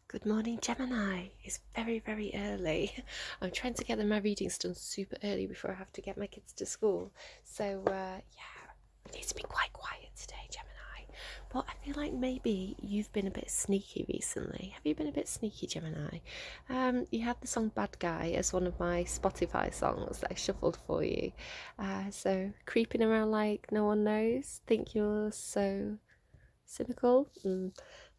Good morning, Gemini. It's very, very early. I'm trying to get my readings done super early before I have to get my kids to school. So, it needs to be quite quiet today, Gemini. But I feel like maybe you've been a bit sneaky recently. Have you been a bit sneaky, Gemini? You had the song Bad Guy as one of my Spotify songs that I shuffled for you. So, creeping around like no one knows. Think you're so cynical.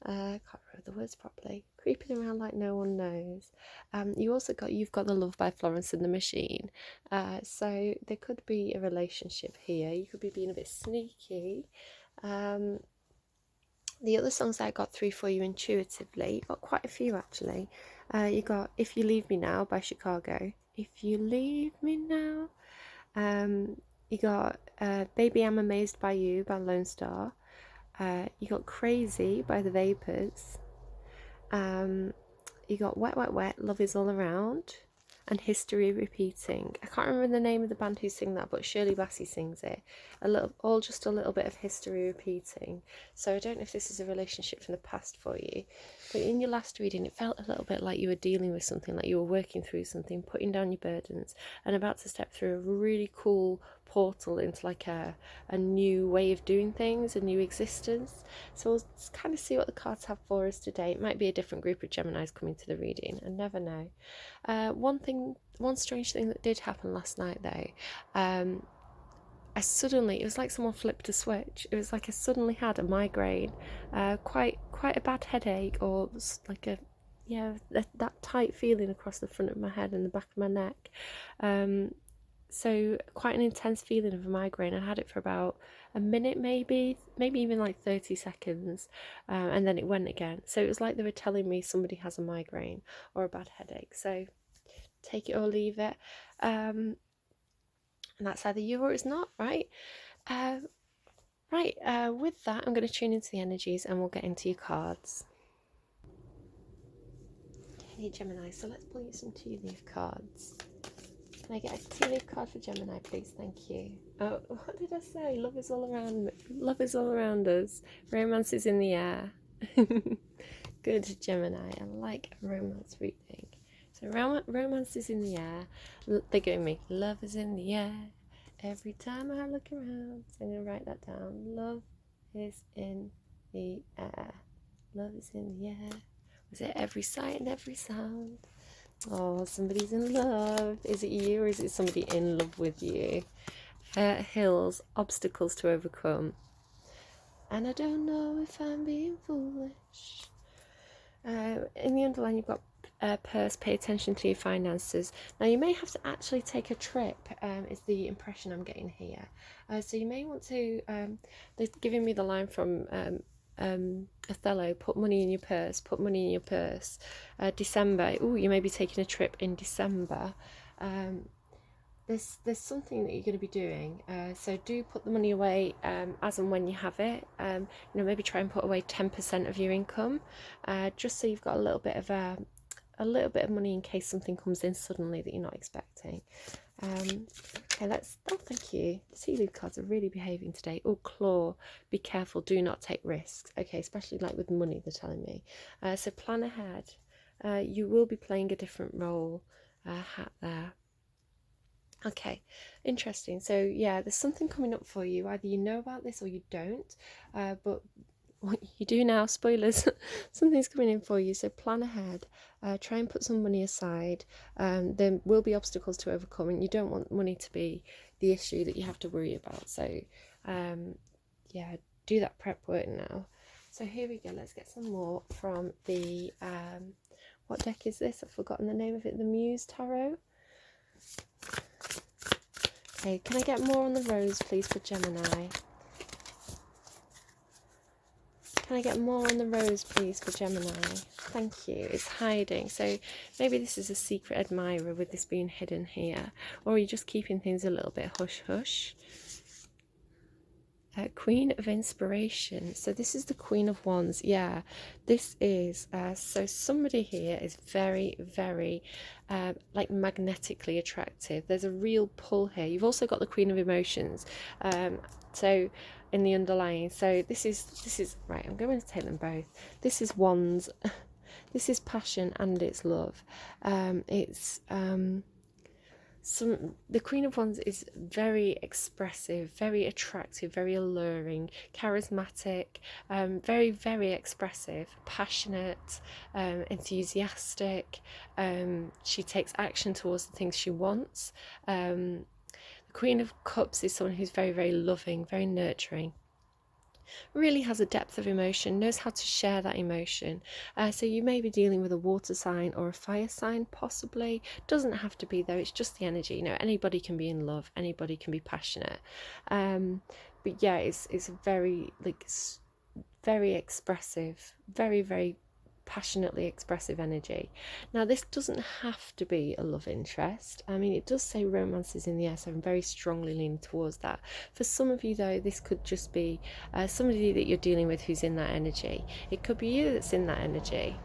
I can't remember the words properly. Creeping around like no one knows. You've got the Love by Florence and the Machine. So there could be a relationship here. You could be being a bit sneaky. The other songs that I got through for you intuitively, you got quite a few actually. You got If You Leave Me Now by Chicago. If You Leave Me Now. You got Baby I'm Amazed by You by Lonestar. You got Crazy by the Vapours. You got Wet, Wet, Wet, Love Is All Around, and History Repeating. I can't remember the name of the band who sing that, but Shirley Bassey sings it. Just a little bit of history repeating. So I don't know if this is a relationship from the past for you, but in your last reading, it felt a little bit like you were dealing with something, like you were working through something, putting down your burdens, and about to step through a really cool portal into like a new way of doing things, a new existence. So we'll kind of see what the cards have for us today. It might be a different group of Geminis coming to the reading, I never know. One strange thing that did happen last night though, it was like someone flipped a switch. It was like I suddenly had a migraine, quite a bad headache, or like that tight feeling across the front of my head and the back of my neck. So quite an intense feeling of a migraine. I had it for about a minute, maybe even like 30 seconds, and then it went again. So it was like they were telling me somebody has a migraine or a bad headache. So take it or leave it. And that's either you or it's not, right? With that, I'm going to tune into the energies and we'll get into your cards. Okay, Gemini, so let's pull you some tea-leaf cards. Can I get a tea-leaf card for Gemini, please? Thank you. Oh, what did I say? Love is all around me. Love is all around us. Romance is in the air. Good, Gemini. I like a romance reading. So romance is in the air. They're giving me love is in the air. Every time I look around. So I'm going to write that down. Love is in the air. Love is in the air. Was it every sight and every sound? Oh, somebody's in love. Is it you or is it somebody in love with you? Hills, obstacles to overcome. And I don't know if I'm being foolish. In the underline, you've got purse, pay attention to your finances. Now, you may have to actually take a trip, is the impression I'm getting here. So you may want to, they're giving me the line from Othello, put money in your purse, put money in your purse. December, you may be taking a trip in December. There's something that you're going to be doing, so do put the money away as and when you have it. Maybe try and put away 10% of your income, just so you've got a little bit of money in case something comes in suddenly that you're not expecting. Okay, thank you. The tea leaf cards are really behaving today. Oh, claw, be careful, do not take risks. Okay, especially like with money, they're telling me. So plan ahead. You will be playing a different role. Hat there. Okay, interesting. So yeah, there's something coming up for you. Either you know about this or you don't, but what you do now, spoilers, something's coming in for you. So plan ahead, try and put some money aside. There will be obstacles to overcome, and you don't want money to be the issue that you have to worry about. So do that prep work now. So here we go. Let's get some more from the what deck is this? I've forgotten the name of it. The Muse Tarot. Okay, can I get more on the rose, please, for Gemini? Can I get more on the rose, please, for Gemini? Thank you. It's hiding. So maybe this is a secret admirer with this being hidden here. Or you're just keeping things a little bit hush-hush. Queen of Inspiration. So this is the Queen of Wands. Yeah, this is so somebody here is very, very like magnetically attractive. There's a real pull here. You've also got the Queen of Emotions, so in the underlying. So this is right. I'm going to take them both. This is Wands. this is passion and it's love. It's the Queen of Wands is very expressive, very attractive, very alluring, charismatic, very, very expressive, passionate, enthusiastic. She takes action towards the things she wants. The Queen of Cups is someone who's very, very loving, very nurturing, really has a depth of emotion, knows how to share that emotion. So you may be dealing with a water sign or a fire sign, possibly. Doesn't have to be though, it's just the energy. You know, anybody can be in love, anybody can be passionate. But yeah, it's very, like, very expressive, very, very passionately expressive energy. Now, this doesn't have to be a love interest. I mean, it does say romance is in the air, so I'm very strongly leaning towards that. For some of you, though, this could just be somebody that you're dealing with who's in that energy. It could be you that's in that energy.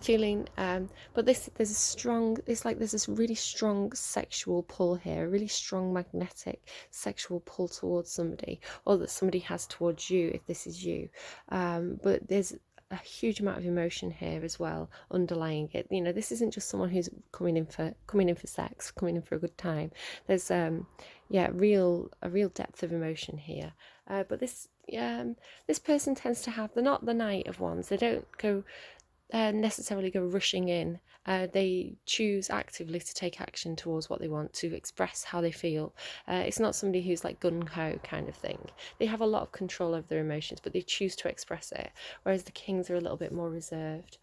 Feeling, but there's a strong, it's like there's this really strong sexual pull here, a really strong magnetic sexual pull towards somebody, or that somebody has towards you if this is you. But there's a huge amount of emotion here as well underlying it. You know, this isn't just someone who's coming in for sex, coming in for a good time. There's a real depth of emotion here. But this person tends to have, they're not the Knight of Wands. They don't go necessarily go rushing in. They choose actively to take action towards what they want, to express how they feel. It's not somebody who's like gung-ho kind of thing. They have a lot of control over their emotions, but they choose to express it, whereas the Kings are a little bit more reserved.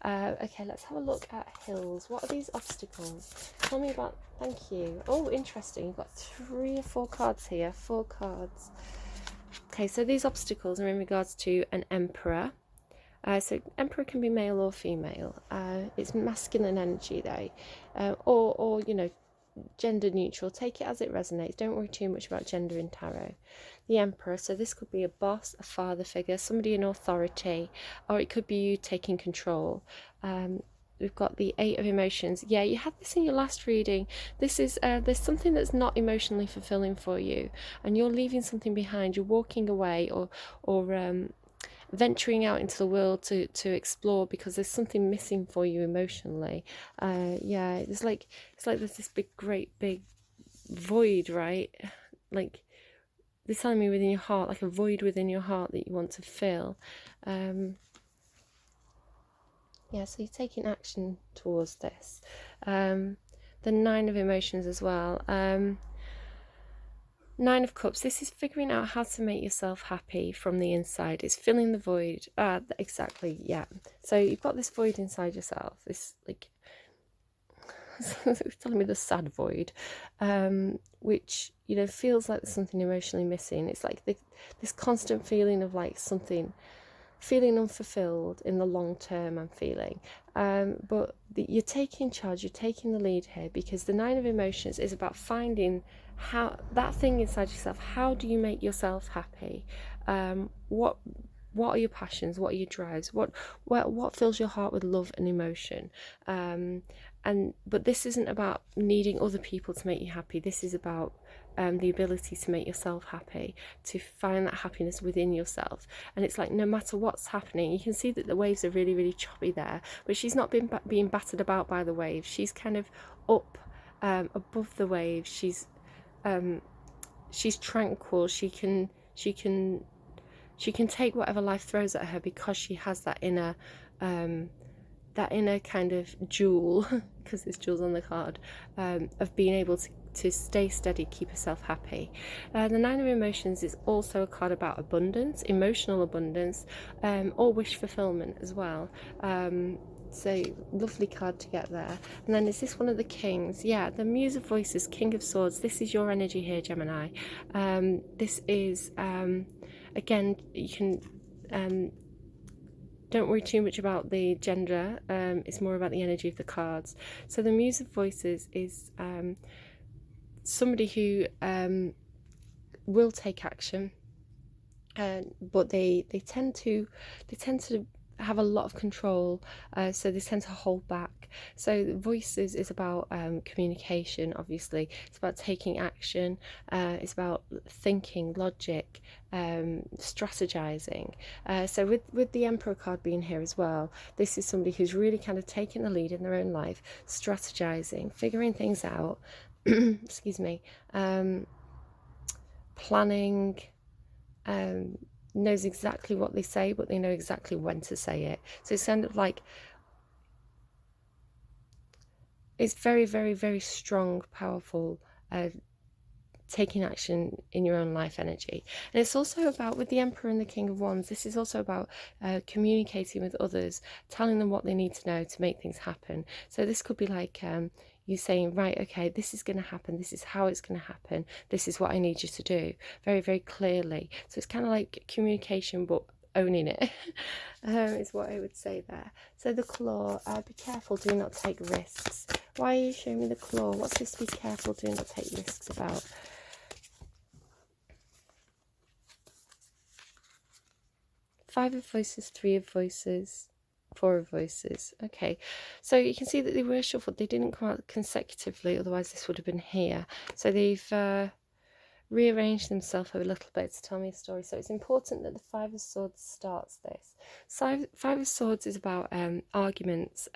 Okay, let's have a look at hills. What are these obstacles? Tell me about, thank you. Oh, interesting. You've got 3 or 4 cards here. 4 cards. Okay, so these obstacles are in regards to an Emperor. So Emperor can be male or female. It's masculine energy though, or you know, gender neutral. Take it as it resonates. Don't worry too much about gender in tarot. The Emperor, so this could be a boss, a father figure, somebody in authority, or it could be you taking control. We've got the 8 of emotions. Yeah, you had this in your last reading. This is there's something that's not emotionally fulfilling for you, and you're leaving something behind. You're walking away, or venturing out into the world to explore because there's something missing for you emotionally. It's like there's this great big void, right? Like, they're telling me within your heart, like a void within your heart that you want to fill. So you're taking action towards this. The 9 of emotions as well. 9 of Cups, this is figuring out how to make yourself happy from the inside. It's filling the void. Exactly, yeah. So you've got this void inside yourself. This, like, it's telling me the sad void, which, you know, feels like there's something emotionally missing. It's like this constant feeling of like something, feeling unfulfilled in the long term, I'm feeling. But you're taking charge, you're taking the lead here, because the 9 of emotions is about finding how that thing inside yourself. How do you make yourself happy? What are your passions? What are your drives? What fills your heart with love and emotion? But this isn't about needing other people to make you happy. This is about the ability to make yourself happy, to find that happiness within yourself. And it's like, no matter what's happening, you can see that the waves are really, really choppy there, but she's not being battered about by the waves. She's kind of up above the waves. She's tranquil. She can take whatever life throws at her, because she has that inner kind of jewel, because there's jewels on the card, of being able to stay steady, keep herself happy. The 9 of emotions is also a card about abundance, emotional abundance, or wish fulfillment as well. So lovely card to get there. And then is this one of the Kings? Yeah, the Muse of Voices, King of Swords. This is your energy here, Gemini. This is again, you can don't worry too much about the gender. It's more about the energy of the cards. So the Muse of Voices is somebody who will take action, but they tend to have a lot of control, so they tend to hold back. So the voices is about communication, obviously. It's about taking action. It's about thinking, logic, strategizing. So with the Emperor card being here as well, this is somebody who's really kind of taking the lead in their own life, strategizing, figuring things out. Excuse me. Planning. Knows exactly what they say, but they know exactly when to say it. So it's kind of like, it's very, very, very strong, powerful, taking action in your own life energy. And it's also about, with the Emperor and the King of Wands, this is also about communicating with others, telling them what they need to know to make things happen. So this could be like you saying, right, okay, this is going to happen, this is how it's going to happen, this is what I need you to do, very, very clearly. So it's kind of like communication, but owning it is what I would say there. So the Claw, be careful, do not take risks. Why are you showing me the Claw? What's this be careful, do not take risks about? Five of Voices, Three of Voices, Four of Voices. Okay, so you can see that they were shuffled. They didn't come out consecutively, otherwise this would have been here. So they've rearranged themselves a little bit to tell me a story. So it's important that the Five of Swords starts this. So Five of Swords is about arguments,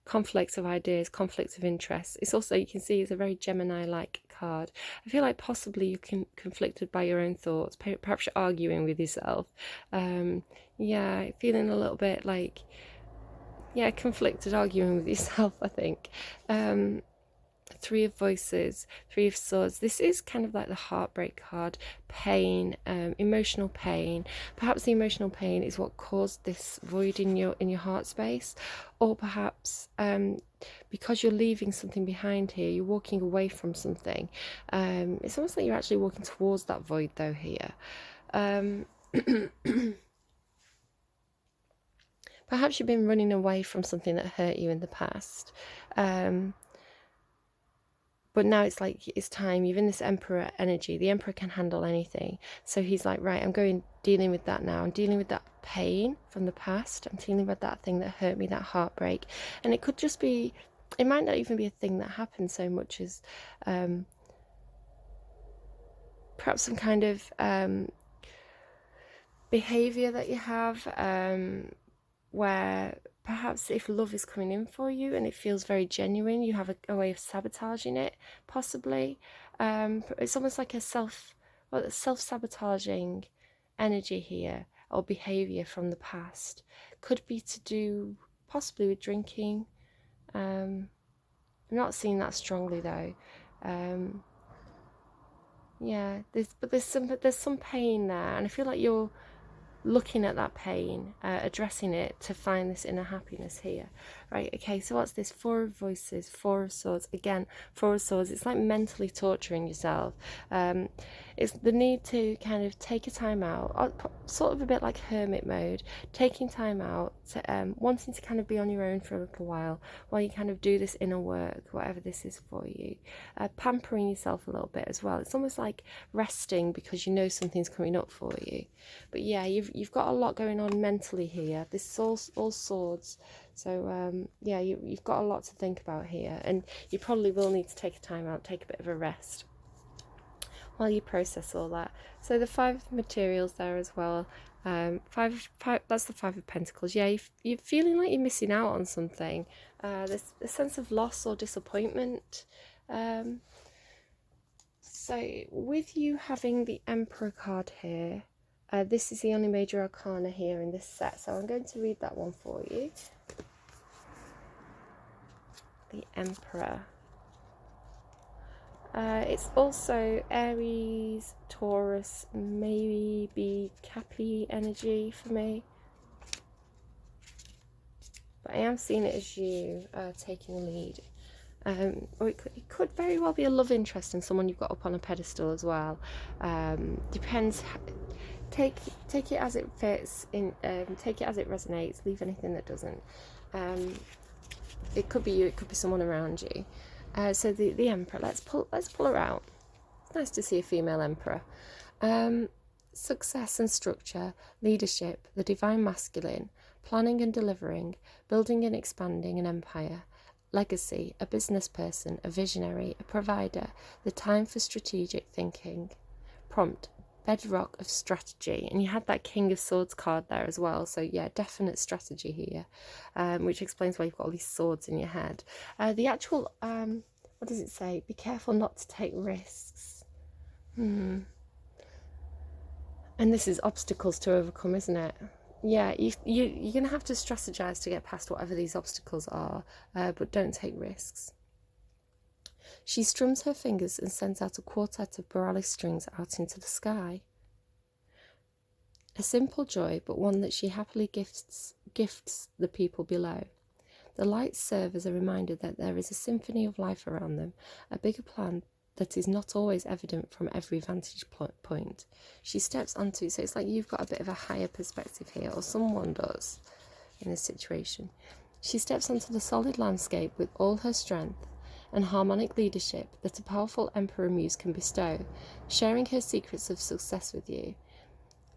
conflicts of ideas, conflicts of interest. It's also, you can see, it's a very Gemini-like card. I feel like possibly you're conflicted by your own thoughts. Perhaps you're arguing with yourself. Yeah, feeling a little bit like, yeah, conflicted, arguing with yourself, I think. Three of Voices, Three of Swords. This is kind of like the heartbreak card, pain, emotional pain. Perhaps the emotional pain is what caused this void in your heart space, or perhaps because you're leaving something behind here, you're walking away from something. It's almost like you're actually walking towards that void though here. Perhaps you've been running away from something that hurt you in the past. But now it's like, it's time. You're in this Emperor energy. The Emperor can handle anything. So he's like, right, I'm dealing with that now. I'm dealing with that pain from the past. I'm dealing with that thing that hurt me, that heartbreak. And it could just be, it might not even be a thing that happened so much as perhaps some kind of behavior that you have where perhaps if love is coming in for you and it feels very genuine, you have a way of sabotaging it, possibly. It's almost like a self-sabotaging energy here, or behaviour from the past. Could be to do possibly with drinking. I'm not seeing that strongly though. Yeah, there's some pain there, and I feel like you're looking at that pain, addressing it to find this inner happiness here. Right, okay, so what's this? Four of Voices, Four of Swords. Again, Four of Swords, it's like mentally torturing yourself. It's the need to kind of take a time out, sort of a bit like hermit mode, taking time out, to, wanting to kind of be on your own for a little while you kind of do this inner work, whatever this is for you. Pampering yourself a little bit as well. It's almost like resting because you know something's coming up for you. But yeah, you've got a lot going on mentally here. This is all swords. So yeah, you've got a lot to think about here, and you probably will need to take a time out, take a bit of a rest while you process all that. So the Five of Materials there as well. Five, that's the Five of Pentacles. Yeah, you're feeling like you're missing out on something. There's a sense of loss or disappointment. So with you having the Emperor card here, this is the only major arcana here in this set, so I'm going to read that one for you. The Emperor. It's also Aries, Taurus, maybe Capri energy for me. But I am seeing it as you taking the lead. Or it could very well be a love interest in someone you've got up on a pedestal as well. Depends. Take it as it fits. Take it as it resonates. Leave anything that doesn't. It could be you. It could be someone around you. So the Emperor. Let's pull her out. It's nice to see a female Emperor. success and structure, leadership, the divine masculine, planning and delivering, building and expanding an empire, legacy, a business person, a visionary, a provider, the time for strategic thinking. Prompt, bedrock of strategy. And you had that King of Swords card there as well. So yeah, definite strategy here, which explains why you've got all these swords in your head. The actual, what does it say? Be careful not to take risks. And this is obstacles to overcome, isn't it? Yeah, you're going to have to strategize to get past whatever these obstacles are, but don't take risks. She strums her fingers and sends out a quartet of borealis strings out into the sky. A simple joy, but one that she happily gifts the people below. The lights serve as a reminder that there is a symphony of life around them, a bigger plan that is not always evident from every vantage point. She steps onto, so it's like you've got a bit of a higher perspective here, or someone does in this situation. She steps onto the solid landscape with all her strength and harmonic leadership that a powerful emperor muse can bestow, sharing her secrets of success with you.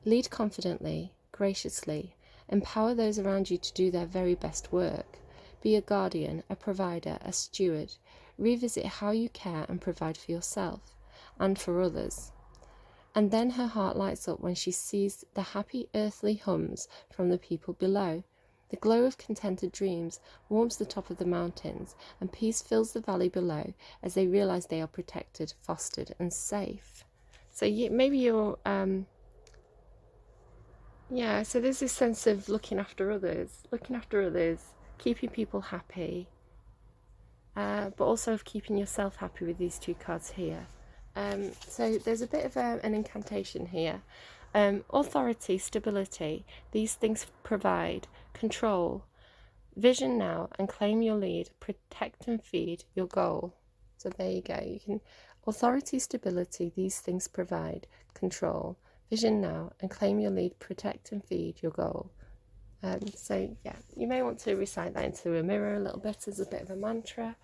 Lead confidently, graciously, empower those around you to do their very best work. Be a guardian, a provider, a steward. Revisit how you care and provide for yourself and for others. And then her heart lights up when she sees the happy earthly hums from the people below. The glow of contented dreams warms the top of the mountains, and peace fills the valley below as they realize they are protected, fostered, and safe. So maybe you're, yeah, so there's this sense of looking after others, keeping people happy, but also of keeping yourself happy with these two cards here. So there's a bit of an incantation here. Authority, stability, these things provide. Control, vision now and claim your lead. Protect and feed your goal. So there you go. You can authority, stability, these things provide. Control, vision now and claim your lead. Protect and feed your goal. So yeah, you may want to recite that into a mirror a little bit as a bit of a mantra.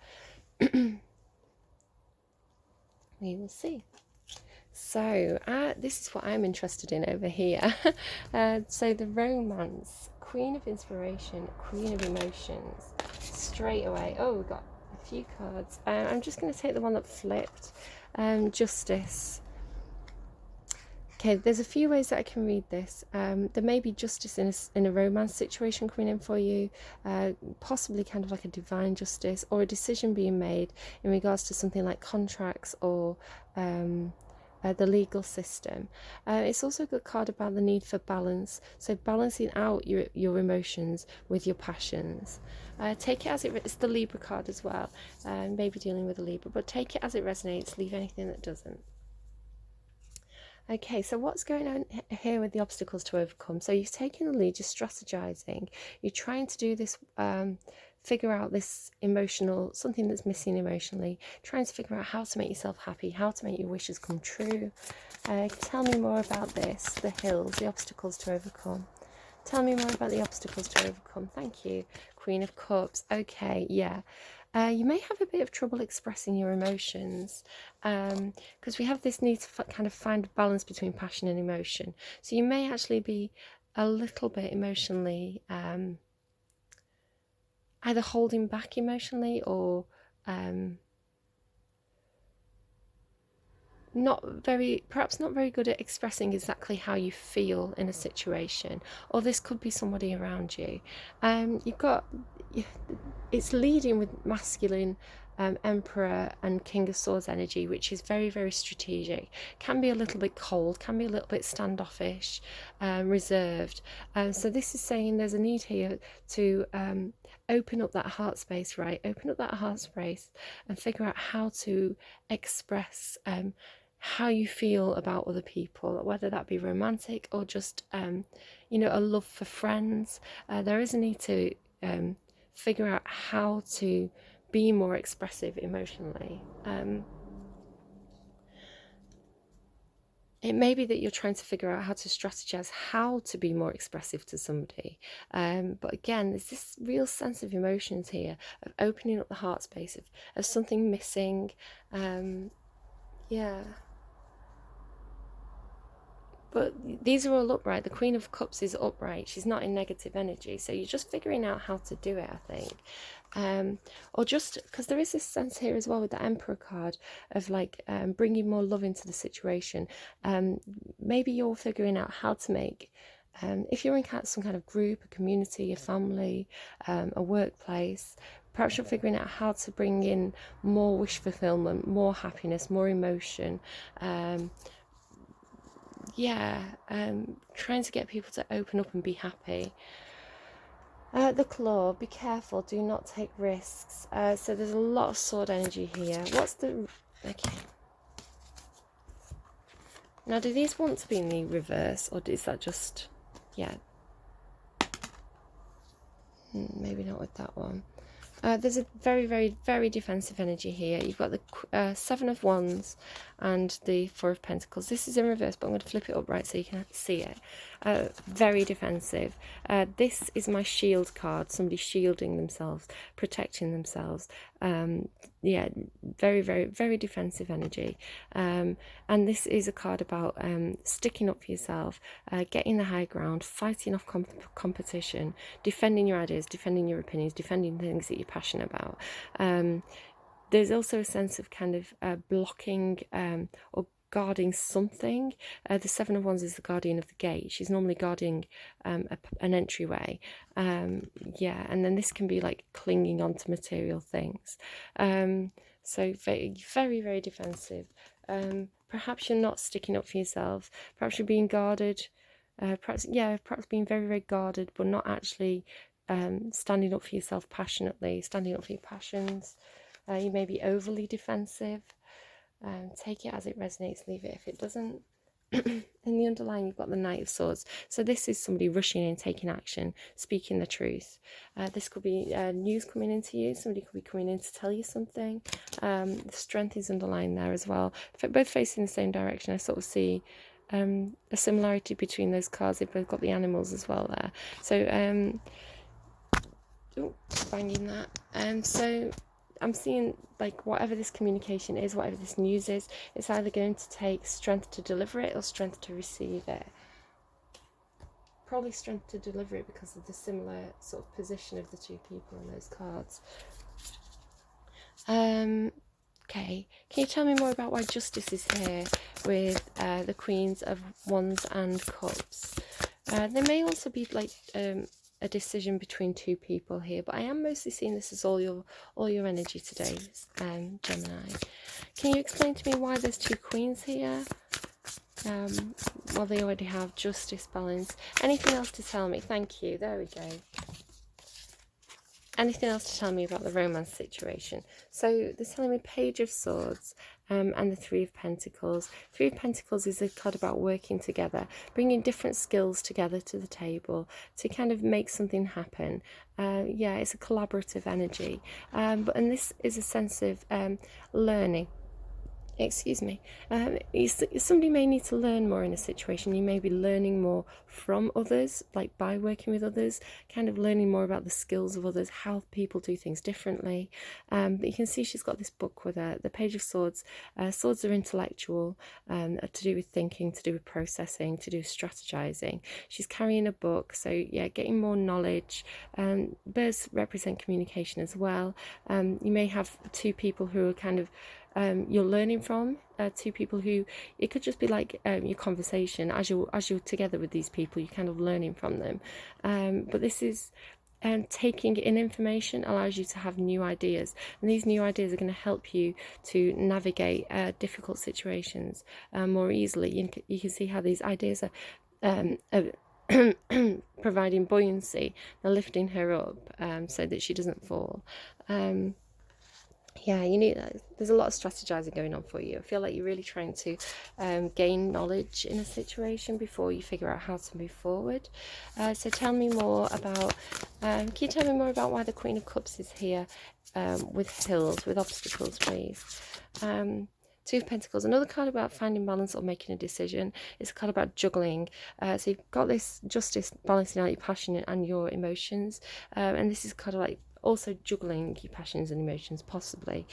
We will see. So this is what I'm interested in over here. So the romance, Queen of Inspiration, Queen of Emotions, straight away. Oh, we've got a few cards. I'm just going to take the one that flipped. Justice. Okay, there's a few ways that I can read this. There may be justice in a romance situation coming in for you, possibly kind of like a divine justice or a decision being made in regards to something like contracts or the legal system. It's also a good card about the need for balance, so balancing out your emotions with your passions. Take it as it's the Libra card as well, maybe dealing with a Libra, but take it as it resonates, leave anything that doesn't. Okay, so what's going on here with the obstacles to overcome? So you've taken the lead, you're strategizing, you're trying to do this, figure out this emotional, something that's missing emotionally, trying to figure out how to make yourself happy, how to make your wishes come true. Tell me more about this, the hills, the obstacles to overcome. Tell me more about the obstacles to overcome. Thank you. Queen of Cups. Okay, yeah. You may have a bit of trouble expressing your emotions because we have this need to kind of find a balance between passion and emotion. So you may actually be a little bit emotionally either holding back emotionally or perhaps not very good at expressing exactly how you feel in a situation, or this could be somebody around you. It's leading with masculine Emperor and King of Swords energy, which is very, very strategic, can be a little bit cold, can be a little bit standoffish, reserved. So this is saying there's a need here to open up that heart space, right? Open up that heart space and figure out how to express how you feel about other people, whether that be romantic or just a love for friends. There is a need to figure out how to be more expressive emotionally. It may be that you're trying to figure out how to strategize how to be more expressive to somebody. But again, there's this real sense of emotions here, of opening up the heart space, of something missing. Yeah. but these are all upright. The Queen of Cups is upright. She's not in negative energy. So you're just figuring out how to do it, I think. Or just because there is this sense here as well with the Emperor card of like bringing more love into the situation. Maybe you're figuring out how to make, if you're in some kind of group, a community, a family, a workplace, perhaps you're figuring out how to bring in more wish fulfillment, more happiness, more emotion. Trying to get people to open up and be happy. The Claw, be careful, do not take risks. So there's a lot of sword energy here. Okay. Now, do these want to be in the reverse, or is that just, maybe not with that one. There's a very, very, very defensive energy here. You've got the Seven of Wands and the Four of Pentacles. This is in reverse, but I'm going to flip it upright so you can see it. Very defensive. This is my shield card. Somebody shielding themselves, protecting themselves. Very, very, very defensive energy. And this is a card about sticking up for yourself, getting the high ground, fighting off competition, defending your ideas, defending your opinions, defending things that you're passionate about. There's also a sense of kind of blocking or guarding something. The Seven of Wands is the guardian of the gate. She's normally guarding an entryway. And then this can be like clinging onto material things. So very, very, very defensive. Perhaps you're not sticking up for yourself. Perhaps you're being guarded. Perhaps being very, very guarded, but not actually standing up for yourself passionately, standing up for your passions. You may be overly defensive. Take it as it resonates, leave it if it doesn't. In the underlying, you've got the Knight of Swords. So this is somebody rushing in, taking action, speaking the truth. This could be news coming into you. Somebody could be coming in to tell you something. The strength is underlying there as well. Both facing the same direction. I sort of see a similarity between those cards. They've both got the animals as well there. So, banging that. So I'm seeing like whatever this communication is, whatever this news is, it's either going to take strength to deliver it or strength to receive it. Probably strength to deliver it because of the similar sort of position of the two people in those cards. Okay, can you tell me more about why justice is here with the Queens of Wands and Cups? There may also be like a decision between two people here, but I am mostly seeing this as all your energy today, Gemini. Can you explain to me why there's two queens here? Well, they already have justice, balance. Anything else to tell me? Thank you. There we go. Anything else to tell me about the romance situation? So they're telling me Page of Swords and the Three of Pentacles. Three of Pentacles is a card about working together, bringing different skills together to the table to kind of make something happen. It's a collaborative energy. And this is a sense of learning. Excuse me. Somebody may need to learn more in a situation. You may be learning more from others, like by working with others, kind of learning more about the skills of others, how people do things differently. But you can see she's got this book with her, the Page of Swords. Swords are intellectual, to do with thinking, to do with processing, to do with strategizing. She's carrying a book, so getting more knowledge. Birds represent communication as well. You may have two people who are kind of you're learning from, two people who, it could just be like your conversation as you're together with these people, you're kind of learning from them. But this is taking in information allows you to have new ideas, and these new ideas are going to help you to navigate difficult situations more easily. You can see how these ideas are providing buoyancy. They're lifting her up so that she doesn't fall. There's a lot of strategizing going on for you. I feel like you're really trying to gain knowledge in a situation before you figure out how to move forward. So tell me more about, can you tell me more about why the Queen of Cups is here with hills, with obstacles, please? Two of Pentacles, another card about finding balance or making a decision. It's a card about juggling. So you've got this justice, balancing out your passion and your emotions. And this is kind of like also juggling your passions and emotions, possibly.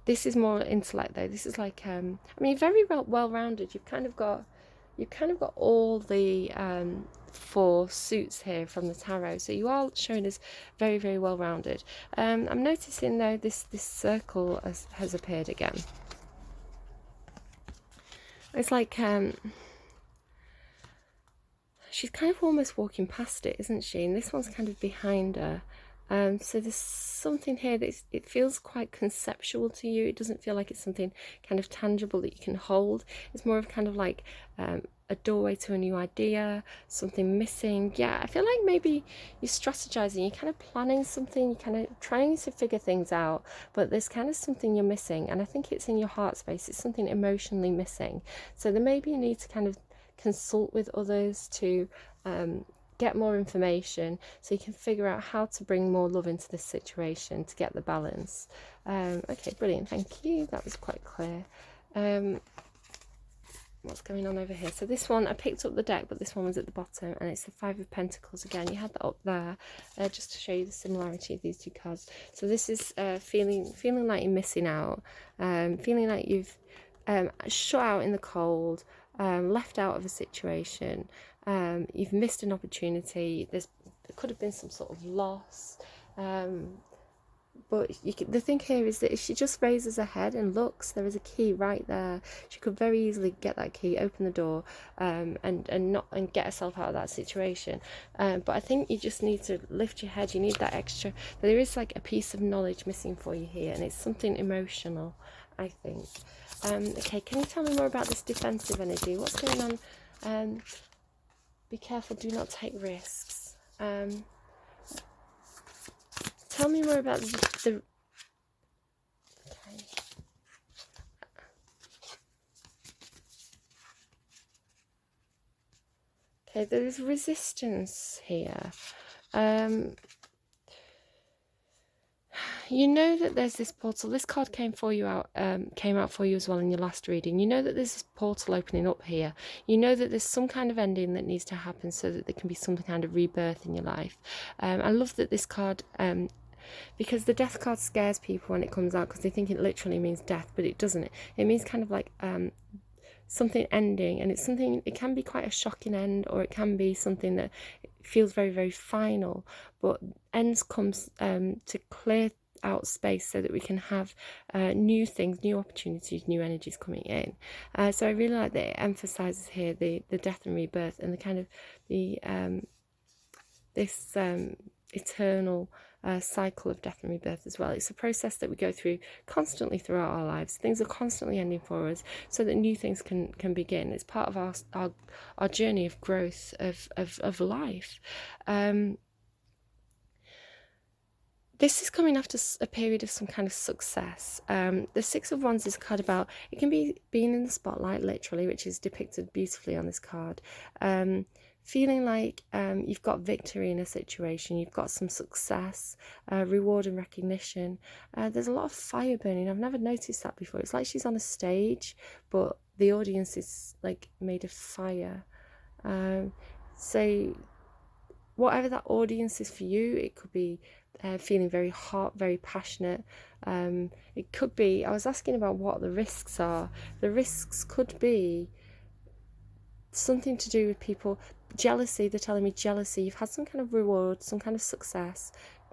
This is more intellect, though. This is like, very well-rounded. You've kind of got you've kind of got all the 4 suits here from the tarot, so you are shown as very, very well rounded. I'm noticing though this circle has appeared again. It's like she's kind of almost walking past it, isn't she? And this one's kind of behind her. So there's something here that it feels quite conceptual to you. It doesn't feel like it's something kind of tangible that you can hold. It's more of kind of like a doorway to a new idea, something missing. Yeah, I feel like maybe you're strategizing, you're kind of planning something, you're kind of trying to figure things out, but there's kind of something you're missing, and I think it's in your heart space. It's something emotionally missing. So there may be a need to kind of consult with others to get more information so you can figure out how to bring more love into this situation to get the balance. Okay, brilliant, thank you, that was quite clear. What's going on over here? So this one, I picked up the deck, but this one was at the bottom, and it's the 5 of Pentacles again. You had that up there just to show you the similarity of these 2 cards. So this is feeling like you're missing out, feeling like you've shut out in the cold, left out of a situation, you've missed an opportunity, there could have been some sort of loss, but the thing here is that if she just raises her head and looks, there is a key right there. She could very easily get that key, open the door, and get herself out of that situation. But I think you just need to lift your head. You need that extra. There is like a piece of knowledge missing for you here, and it's something emotional, I think. Okay, can you tell me more about this defensive energy? What's going on? Be careful, do not take risks. Tell me more about the okay. Okay, there's resistance here. You know that there's this portal. This card came out for you as well in your last reading. You know that there's this portal opening up here. You know that there's some kind of ending that needs to happen so that there can be some kind of rebirth in your life. I love that this card, because the death card scares people when it comes out because they think it literally means death, but it doesn't. It means kind of like something ending, and it can be quite a shocking end, or it can be something that feels very, very final, but ends comes to clear out space so that we can have new things, new opportunities, new energies coming in. So I really like that it emphasizes here the death and rebirth, and the kind of this eternal cycle of death and rebirth as well. It's a process that we go through constantly throughout our lives. Things are constantly ending for us so that new things can begin. It's part of our journey of growth of life. This is coming after a period of some kind of success. The 6 of Wands is a card about, it can be being in the spotlight, literally, which is depicted beautifully on this card. Feeling like you've got victory in a situation, you've got some success, reward and recognition. There's a lot of fire burning. I've never noticed that before. It's like she's on a stage, but the audience is like made of fire. So whatever that audience is for you, it could be feeling very hot, very passionate. It could be, I was asking about what the risks are. The risks could be something to do with people. Jealousy, they're telling me jealousy. You've had some kind of reward, some kind of success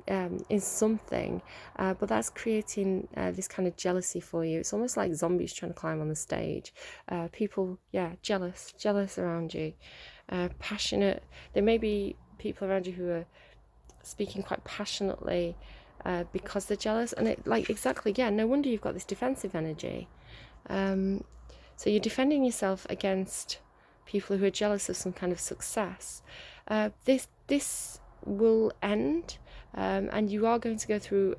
in something, but that's creating this kind of jealousy for you. It's almost like zombies trying to climb on the stage. People, jealous around you. Passionate. There may be people around you who are speaking quite passionately because they're jealous, and it, like, exactly, no wonder you've got this defensive energy. So you're defending yourself against people who are jealous of some kind of success. This will end, and you are going to go through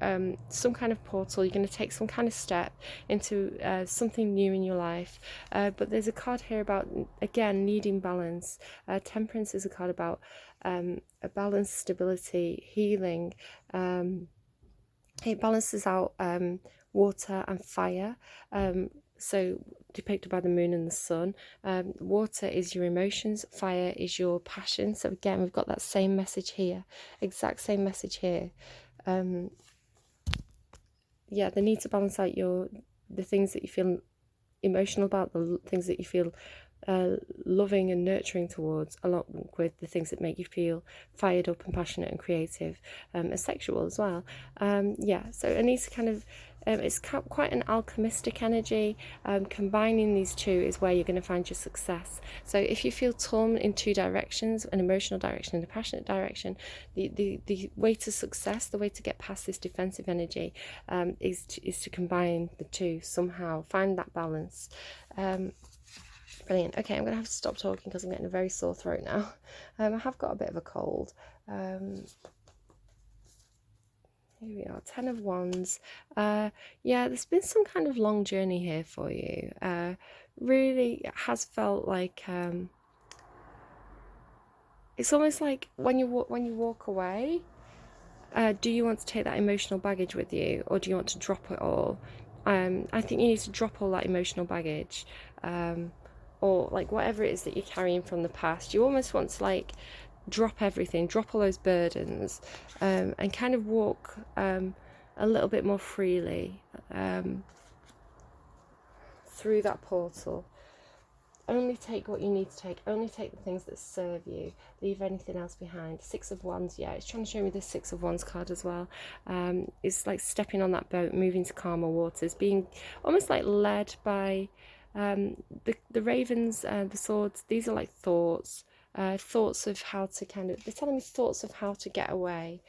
some kind of portal. You're going to take some kind of step into something new in your life, but there's a card here about, again, needing balance. Temperance is a card about a balance, stability, healing. It balances out water and fire, so depicted by the moon and the sun. Water is your emotions, fire is your passion. So again, we've got that same message here, exact same message here. The need to balance out the things that you feel emotional about, the things that you feel loving and nurturing towards, along with the things that make you feel fired up and passionate and creative, and sexual as well. Yeah, so it needs to kind of, it's quite an alchemistic energy. Combining these two is where you're going to find your success. So if you feel torn in two directions, an emotional direction and a passionate direction, the way to success, the way to get past this defensive energy, is to combine the two somehow, find that balance. Brilliant. Okay, I'm going to have to stop talking because I'm getting a very sore throat now. I have got a bit of a cold. Here we are, 10 of Wands. Yeah, there's been some kind of long journey here for you. Really, it has felt like it's almost like when you walk away. Do you want to take that emotional baggage with you, or do you want to drop it all? I think you need to drop all that emotional baggage. Or like whatever it is that you're carrying from the past. You almost want to like drop everything, drop all those burdens, and kind of walk a little bit more freely through that portal. Only take what you need to take. Only take the things that serve you. Leave anything else behind. 6 of Wands, yeah, it's trying to show me the 6 of Wands card as well. It's like stepping on that boat, moving to calmer waters, being almost like led by the ravens, the swords. These are like thoughts of how to they're telling me thoughts of how to get away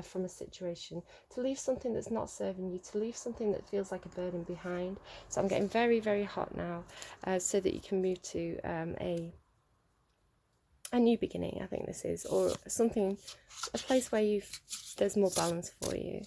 from a situation, to leave something that's not serving you, to leave something that feels like a burden behind. So I'm getting very, very hot now, so that you can move to a new beginning, I think this is, or something, a place where there's more balance for you.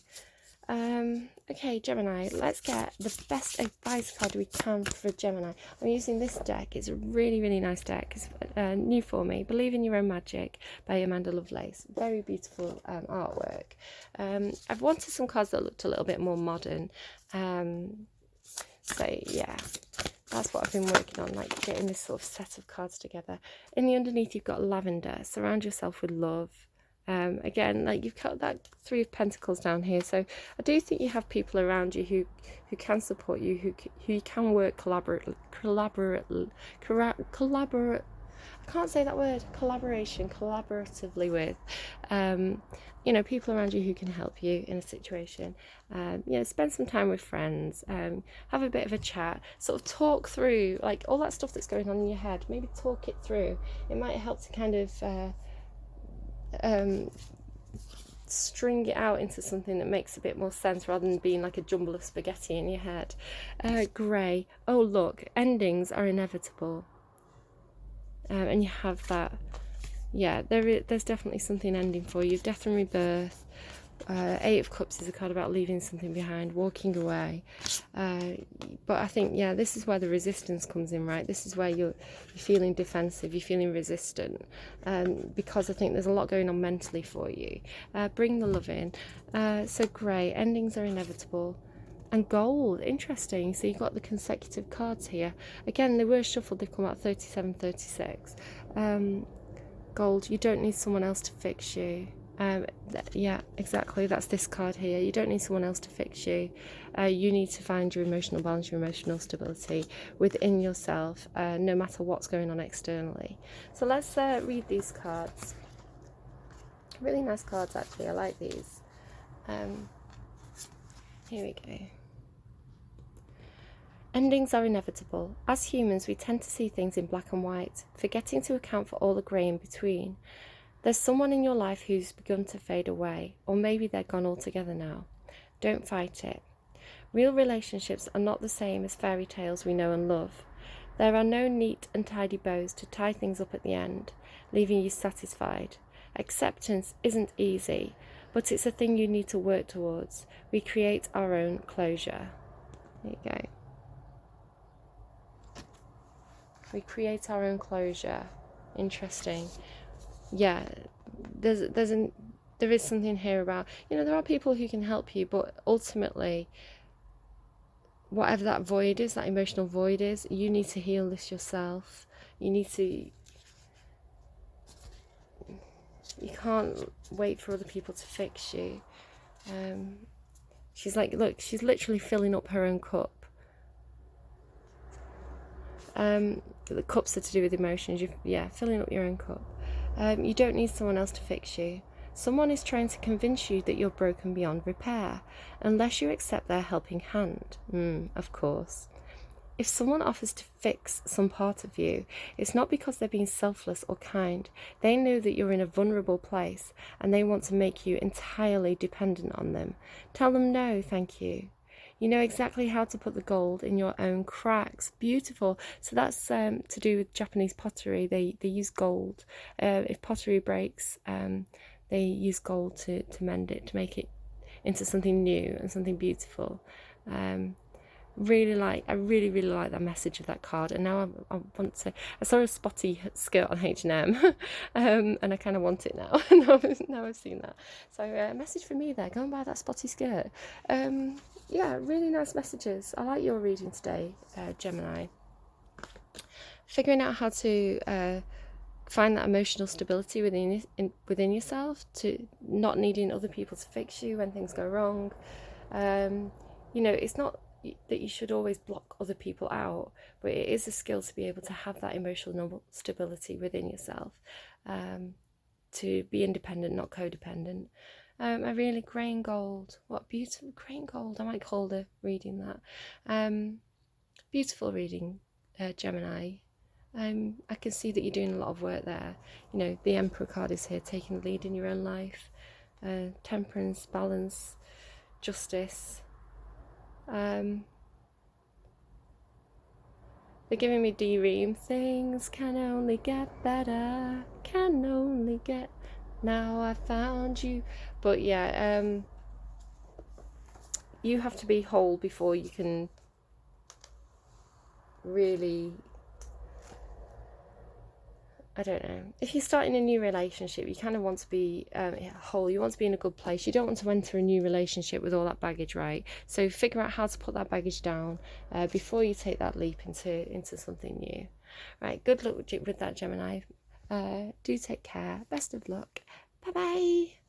Okay, Gemini, let's get the best advice card we can for Gemini. I'm using this deck. It's a really, really nice deck. It's new for me. Believe in Your Own Magic by Amanda Lovelace. Very beautiful artwork. I've wanted some cards that looked a little bit more modern. So yeah, that's what I've been working on, like getting this sort of set of cards together. In the underneath, you've got Lavender. Surround yourself with love. Again, like you've got that 3 of Pentacles down here, so I do think you have people around you who can support you, who you can work collaboratively. I can't say that word. Collaboratively with. You know, people around you who can help you in a situation. You know, spend some time with friends. Have a bit of a chat. Sort of talk through like all that stuff that's going on in your head. Maybe talk it through. It might help to kind of string it out into something that makes a bit more sense rather than being like a jumble of spaghetti in your head. Grey. Oh look, endings are inevitable. And you have that. Yeah, there's definitely something ending for you. Death and rebirth. 8 of Cups is a card about leaving something behind, walking away. But I think, yeah, this is where the resistance comes in, right? This is where you're feeling defensive, you're feeling resistant, because I think there's a lot going on mentally for you. Bring the love in. So Grey, endings are inevitable. And Gold, interesting. So you've got the consecutive cards here. Again, they were shuffled, they've come out 37, 36. Gold, you don't need someone else to fix you. Yeah, exactly. That's this card here. You don't need someone else to fix you. You need to find your emotional balance, your emotional stability within yourself, no matter what's going on externally. So let's read these cards. Really nice cards, actually. I like these. Here we go. Endings are inevitable. As humans, we tend to see things in black and white, forgetting to account for all the grey in between. There's someone in your life who's begun to fade away, or maybe they're gone altogether now. Don't fight it. Real relationships are not the same as fairy tales we know and love. There are no neat and tidy bows to tie things up at the end, leaving you satisfied. Acceptance isn't easy, but it's a thing you need to work towards. We create our own closure. There you go. We create our own closure. Interesting. Yeah, there is something here about, you know, there are people who can help you, but ultimately, whatever that void is, that emotional void is, you need to heal this yourself. You can't wait for other people to fix you. She's like, look, she's literally filling up her own cup. the cups are to do with emotions. Yeah, filling up your own cup. You don't need someone else to fix you. Someone is trying to convince you that you're broken beyond repair, unless you accept their helping hand. Of course. If someone offers to fix some part of you, it's not because they're being selfless or kind. They know that you're in a vulnerable place and they want to make you entirely dependent on them. Tell them no, thank you. You know exactly how to put the gold in your own cracks. Beautiful. So that's to do with Japanese pottery. They use gold. If pottery breaks, they use gold to mend it, to make it into something new and something beautiful. I really like that message of that card, and now I want to. I saw a spotty skirt on H&M, and I kind of want it now. now I've seen that. So a message for me there. Go and buy that spotty skirt. Yeah, really nice messages. I like your reading today, Gemini. Figuring out how to find that emotional stability within yourself, to not needing other people to fix you when things go wrong. It's not that you should always block other people out, but it is a skill to be able to have that emotional stability within yourself, to be independent, not codependent. A really grey and gold. What beautiful grey and gold. I might call the reading that. Beautiful reading, Gemini. I can see that you're doing a lot of work there. The Emperor card is here, taking the lead in your own life. Temperance, balance, justice. They're giving me D-Ream. Things can only get better. Can only get... Now I found you. But yeah, you have to be whole before you can really... I don't know. If you're starting a new relationship, you kind of want to be whole. You want to be in a good place. You don't want to enter a new relationship with all that baggage, right? So figure out how to put that baggage down before you take that leap into something new. Right, good luck with that, Gemini. Do take care. Best of luck. Bye-bye.